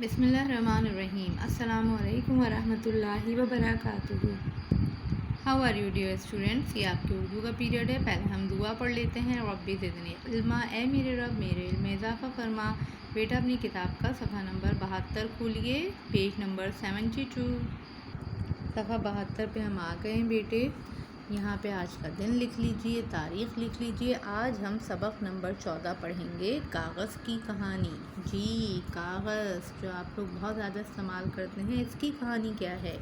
बिस्मिल्लाहिर्रहमानिर्रहीम। अस्सलामु अलैकुम वरहमतुल्लाहि वबरकातुहू। How are you dear students. ये आपके उर्दू का पीरियड है। पहले हम दुआ पढ़ लेते हैं। रब्बी ज़िदनी इल्मा, ए मेरे रब मेरे इल्म में इजाफ़ा फरमा। बेटा अपनी किताब का सफ़ा नंबर 72 खोलिए, पेज नंबर 72। सफ़ा 72 पे हम आ गए हैं बेटे। यहाँ पे आज का दिन लिख लीजिए, तारीख़ लिख लीजिए। आज हम सबक नंबर 14 पढ़ेंगे, कागज़ की कहानी। जी, कागज़ जो आप लोग बहुत ज़्यादा इस्तेमाल करते हैं, इसकी कहानी क्या है।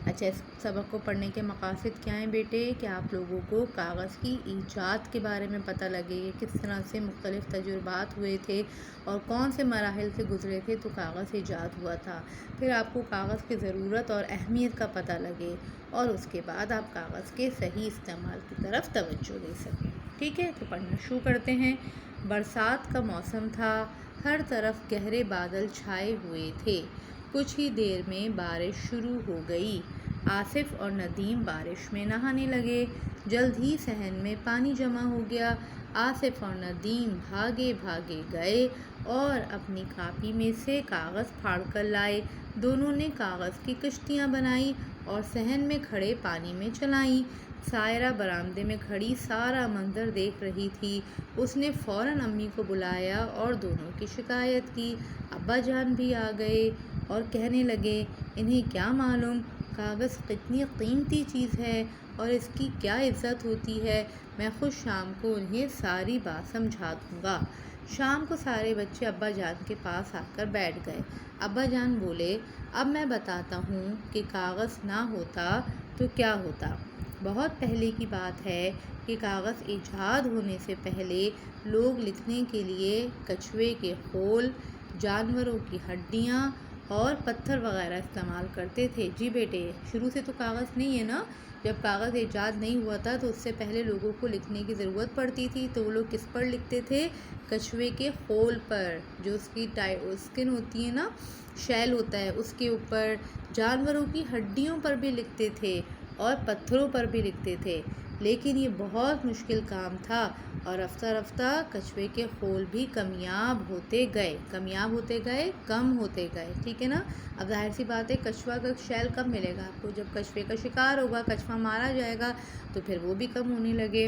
अच्छा, इस सबक को पढ़ने के मकासद क्या हैं बेटे, कि आप लोगों को कागज़ की ईजाद के बारे में पता लगे, किस तरह से मुख्तलिफ़ तजुर्बात हुए थे और कौन से मराहिल से गुज़रे थे तो कागज़ ईजाद हुआ था। फिर आपको कागज़ की ज़रूरत और अहमियत का पता लगे और उसके बाद आप कागज़ के सही इस्तेमाल की तरफ तवज्जो दे सकें। ठीक है, तो पढ़ना शुरू करते हैं। बरसात का मौसम था, हर तरफ गहरे बादल छाए हुए थे। कुछ ही देर में बारिश शुरू हो गई। आसिफ और नदीम बारिश में नहाने लगे। जल्द ही सहन में पानी जमा हो गया। आसिफ और नदीम भागे भागे गए और अपनी कापी में से कागज़ फाड़ कर लाए। दोनों ने कागज़ की कश्तियाँ बनाई और सहन में खड़े पानी में चलाई। सायरा बरामदे में खड़ी सारा मंजर देख रही थी। उसने फ़ौरन अम्मी को बुलाया और दोनों की शिकायत की। अब्बा जान भी आ गए और कहने लगे, इन्हें क्या मालूम कागज़ कितनी कीमती चीज़ है और इसकी क्या इज़्ज़त होती है। मैं खुद शाम को उन्हें सारी बात समझा दूँगा। शाम को सारे बच्चे अब्बा जान के पास आकर बैठ गए। अब्बा जान बोले, अब मैं बताता हूँ कि कागज़ ना होता तो क्या होता। बहुत पहले की बात है कि कागज़ ईजाद होने से पहले लोग लिखने के लिए कछुए के खोल, जानवरों की हड्डियाँ और पत्थर वगैरह इस्तेमाल करते थे। जी बेटे, शुरू से तो कागज़ नहीं है ना। जब कागज़ ईजाद नहीं हुआ था तो उससे पहले लोगों को लिखने की ज़रूरत पड़ती थी, तो वो लोग किस पर लिखते थे, कछुए के खोल पर, जो उसकी स्किन होती है ना, शैल होता है, उसके ऊपर। जानवरों की हड्डियों पर भी लिखते थे और पत्थरों पर भी लिखते थे। लेकिन ये बहुत मुश्किल काम था और रफ्ता रफ्ता कछुए के खोल भी कम होते गए, कम होते गए। ठीक है ना। अब जाहिर सी बात है, कछुआ का शैल कब मिलेगा आपको, जब कछुए का शिकार होगा, कछुआ मारा जाएगा, तो फिर वो भी कम होने लगे।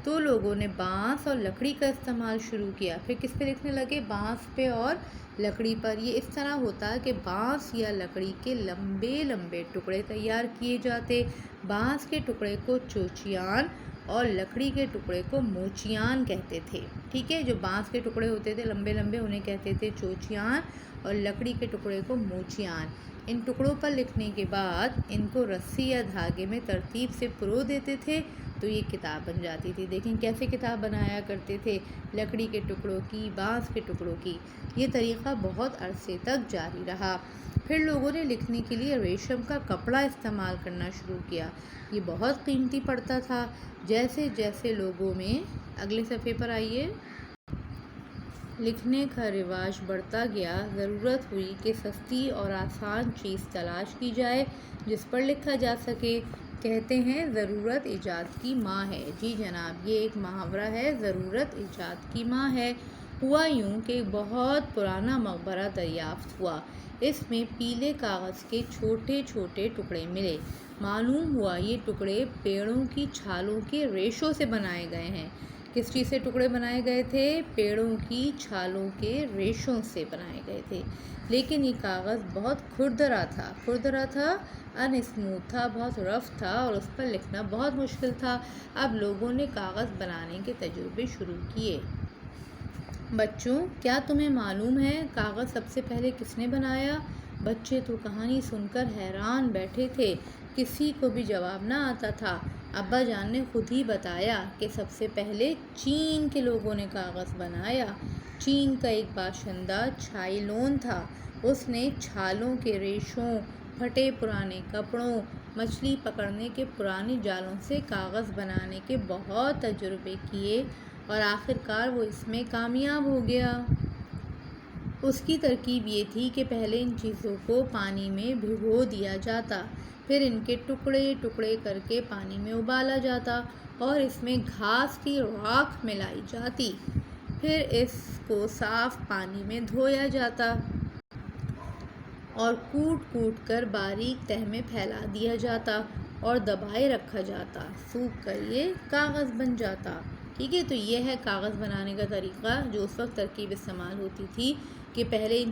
तो लोगों ने बांस और लकड़ी का इस्तेमाल शुरू किया। फिर किस पे लिखने लगे, बांस पे और लकड़ी पर। ये इस तरह होता कि बांस या लकड़ी के लंबे लंबे टुकड़े तैयार किए जाते। बांस के टुकड़े को चोचियान और लकड़ी के टुकड़े को मोचियान कहते थे। ठीक है, जो बांस के टुकड़े होते थे लंबे लंबे, उन्हें कहते थे चोचियान और लकड़ी के टुकड़े को मोचियान। इन टुकड़ों पर लिखने के बाद इनको रस्सी या धागे में तरतीब से पिरो देते थे तो ये किताब बन जाती थी। देखें कैसे किताब बनाया करते थे, लकड़ी के टुकड़ों की, बांस के टुकड़ों की। ये तरीक़ा बहुत अरसे तक जारी रहा। फिर लोगों ने लिखने के लिए रेशम का कपड़ा इस्तेमाल करना शुरू किया। ये बहुत कीमती पड़ता था। जैसे जैसे लोगों में, अगले सफ़े पर आइए, लिखने का रिवाज बढ़ता गया, ज़रूरत हुई कि सस्ती और आसान चीज़ तलाश की जाए जिस पर लिखा जा सके। कहते हैं ज़रूरत ईजाद की माँ है। जी जनाब, ये एक मुहावरा है, ज़रूरत ईजाद की माँ है। हुआ यूँ कि एक बहुत पुराना मकबरा दरियाफ्त हुआ। इसमें पीले कागज़ के छोटे छोटे टुकड़े मिले। मालूम हुआ ये टुकड़े पेड़ों की छालों के रेशों से बनाए गए हैं। किस चीज़ से टुकड़े बनाए गए थे, पेड़ों की छालों के रेशों से बनाए गए थे। लेकिन ये कागज़ बहुत खुरदरा था, अनस्मूथ था, बहुत रफ़ था और उस पर लिखना बहुत मुश्किल था। अब लोगों ने कागज़ बनाने के तजुर्बे शुरू किए। बच्चों, क्या तुम्हें मालूम है कागज़ सबसे पहले किसने बनाया। बच्चे तो कहानी सुनकर हैरान बैठे थे, किसी को भी जवाब ना आता था। अब्बा जान ने खुद ही बताया कि सबसे पहले चीन के लोगों ने कागज़ बनाया। चीन का एक बाशिंदा छाइलोन था। उसने छालों के रेशों, फटे पुराने कपड़ों, मछली पकड़ने के पुराने जालों से कागज़ बनाने के बहुत तजुर्बे किए और आखिरकार वो इसमें कामयाब हो गया। उसकी तरकीब ये थी कि पहले इन चीज़ों को पानी में भिगो दिया जाता, फिर इनके टुकड़े टुकड़े करके पानी में उबाला जाता और इसमें घास की राख मिलाई जाती। फिर इसको साफ़ पानी में धोया जाता। اور کوٹ کوٹ کر باریک تہ میں پھیلا دیا جاتا اور دبائے رکھا جاتا، سوکھ کر یہ کاغذ بن جاتا۔ ٹھیک ہے، تو یہ ہے کاغذ بنانے کا طریقہ جو اس وقت ترکیب استعمال ہوتی تھی کہ پہلے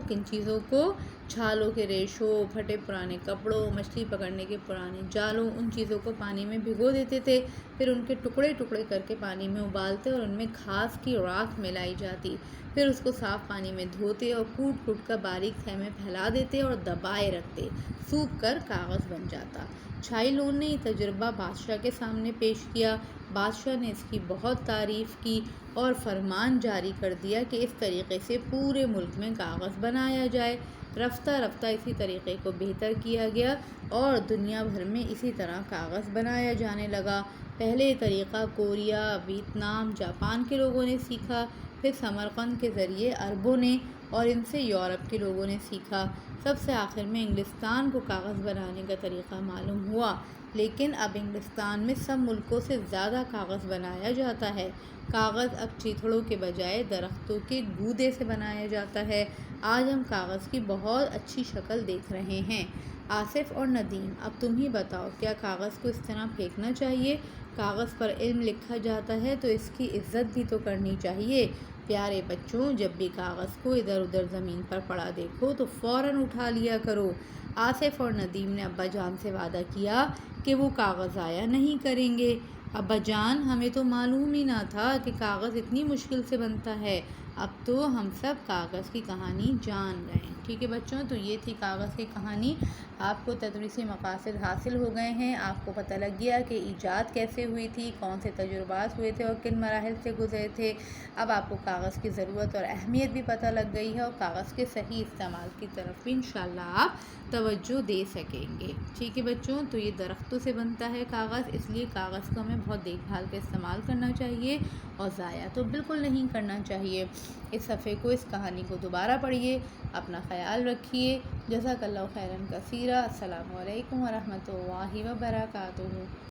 کن چیزوں کو چھالوں کے ریشوں، پھٹے پرانے کپڑوں، مچھلی پکڑنے کے پرانے جالوں، ان چیزوں کو پانی میں بھگو دیتے تھے، پھر ان کے ٹکڑے ٹکڑے کر کے پانی میں ابالتے اور ان میں گھاس کی راکھ ملائی جاتی، پھر اس کو صاف پانی میں دھوتے اور کوٹ کوٹ کر باریک تہ میں پھیلا دیتے اور دبائے رکھتے، سوکھ کر کاغذ بن جاتا۔ چھائی لون نے یہ تجربہ بادشاہ کے سامنے پیش کیا۔ بادشاہ نے اس کی بہت تعریف کی اور فرمان جاری کر دیا کہ اس طریقے سے پورے ملک میں کاغذ بنایا جائے۔ رفتہ رفتہ اسی طریقے کو بہتر کیا گیا اور دنیا بھر میں اسی طرح کاغذ بنایا جانے لگا۔ پہلے یہ طریقہ کوریا، ویتنام، جاپان کے لوگوں نے سیکھا، پھر سمرقند کے ذریعے عربوں نے اور ان سے یورپ کے لوگوں نے سیکھا۔ سب سے آخر میں انگلستان کو کاغذ بنانے کا طریقہ معلوم ہوا، لیکن اب انگلستان میں سب ملکوں سے زیادہ کاغذ بنایا جاتا ہے۔ کاغذ اب چیتھڑوں کے بجائے درختوں کے گودے سے بنایا جاتا ہے۔ آج ہم کاغذ کی بہت اچھی شکل دیکھ رہے ہیں۔ آصف اور ندیم، اب تم ہی بتاؤ، کیا کاغذ کو اس طرح پھینکنا چاہیے؟ کاغذ پر علم لکھا جاتا ہے تو اس کی عزت بھی تو کرنی چاہیے۔ پیارے بچوں، جب بھی کاغذ کو ادھر ادھر زمین پر پڑا دیکھو تو فوراً اٹھا لیا کرو۔ آصف اور ندیم نے ابا جان سے وعدہ کیا کہ وہ کاغذ ضائع نہیں کریں گے۔ ابا جان، ہمیں تو معلوم ہی نہ تھا کہ کاغذ اتنی مشکل سے بنتا ہے۔ اب تو ہم سب کاغذ کی کہانی جان گئے۔ ٹھیک ہے بچوں، تو یہ تھی کاغذ کی کہانی۔ آپ کو تدریسی مقاصد حاصل ہو گئے ہیں، آپ کو پتہ لگ گیا کہ ایجاد کیسے ہوئی تھی، کون سے تجربات ہوئے تھے اور کن مراحل سے گزرے تھے۔ اب آپ کو کاغذ کی ضرورت اور اہمیت بھی پتہ لگ گئی ہے اور کاغذ کے صحیح استعمال کی طرف بھی انشاءاللہ آپ توجہ دے سکیں گے۔ ٹھیک ہے بچوں، تو یہ درختوں سے بنتا ہے کاغذ، اس لیے کاغذ کو ہمیں بہت دیکھ بھال کے استعمال کرنا چاہیے اور ضائع تو بالکل نہیں کرنا چاہیے۔ اس صفحے کو، اس کہانی کو دوبارہ پڑھیے، اپنا خیال رکھیے۔ جزاک اللہ خیراً کثیرا۔ السلام علیکم ورحمۃ اللہ وبرکاتہ۔